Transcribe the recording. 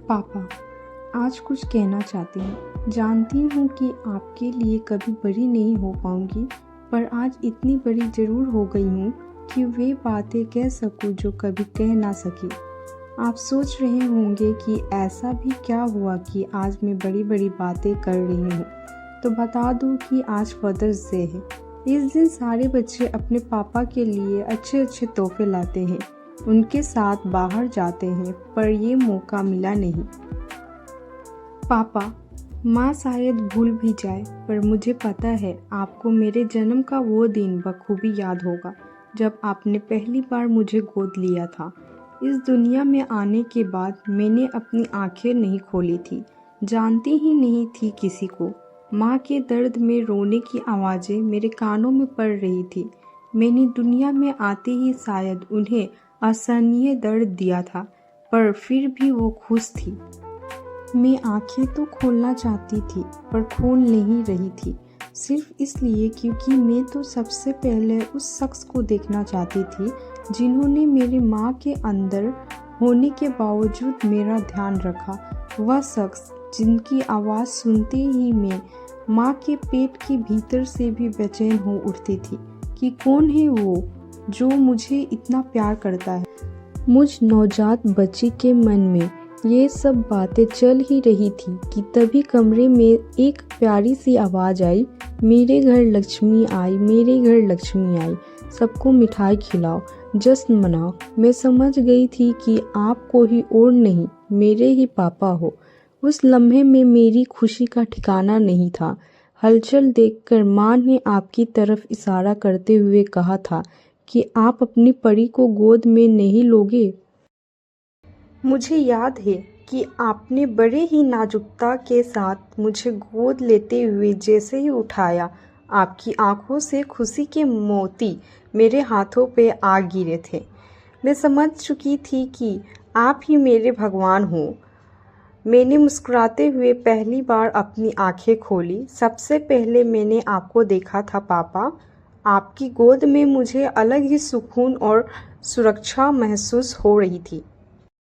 पापा, आज कुछ कहना चाहती हूँ। जानती हूँ कि आपके लिए कभी बड़ी नहीं हो पाऊँगी, पर आज इतनी बड़ी ज़रूर हो गई हूँ कि वे बातें कह सकूँ जो कभी कह ना सकी। आप सोच रहे होंगे कि ऐसा भी क्या हुआ कि आज मैं बड़ी बड़ी बातें कर रही हूँ। तो बता दूँ कि आज फादर्स डे है। इस दिन सारे बच्चे अपने पापा के लिए अच्छे अच्छे तोहफे लाते हैं, उनके साथ बाहर जाते हैं, पर ये मौका मिला नहीं। पापा, माँ शायद भूल भी जाए, पर मुझे पता है आपको मेरे जन्म का वो दिन बखूबी याद होगा जब आपने पहली बार मुझे गोद लिया था। इस दुनिया में आने के बाद मैंने अपनी आंखें नहीं खोली थी, जानती ही नहीं थी किसी को। माँ के दर्द में रोने की आवाज़ें मेरे कानों में पड़ रही थी। मैंने दुनिया में आते ही शायद उन्हें असहनीय दर्द दिया था, पर फिर भी वो खुश थी। मैं आंखें तो खोलना चाहती थी, पर खोल नहीं रही थी, सिर्फ इसलिए क्योंकि मैं तो सबसे पहले उस शख्स को देखना चाहती थी जिन्होंने मेरी माँ के अंदर होने के बावजूद मेरा ध्यान रखा। वह शख्स जिनकी आवाज़ सुनते ही मैं माँ के पेट के भीतर से भी बेचैन हो उठती थी कि कौन है वो जो मुझे इतना प्यार करता है। मुझ नवजात बच्ची के मन में ये सब बातें चल ही रही थी कि तभी कमरे में एक प्यारी सी आवाज़ आई, मेरे घर लक्ष्मी आई, मेरे घर लक्ष्मी आई, सबको मिठाई खिलाओ, जश्न मनाओ। मैं समझ गई थी कि आप कोई और नहीं, मेरे ही पापा हो। उस लम्हे में मेरी खुशी का ठिकाना नहीं था। हलचल देखकर माँ ने आपकी तरफ इशारा करते हुए कहा था कि आप अपनी परी को गोद में नहीं लोगे। मुझे याद है कि आपने बड़े ही नाजुकता के साथ मुझे गोद लेते हुए जैसे ही उठाया, आपकी आंखों से खुशी के मोती मेरे हाथों पे आ गिरे थे। मैं समझ चुकी थी कि आप ही मेरे भगवान हो। मैंने मुस्कुराते हुए पहली बार अपनी आंखें खोली। सबसे पहले मैंने आपको देखा था पापा। आपकी गोद में मुझे अलग ही सुकून और सुरक्षा महसूस हो रही थी।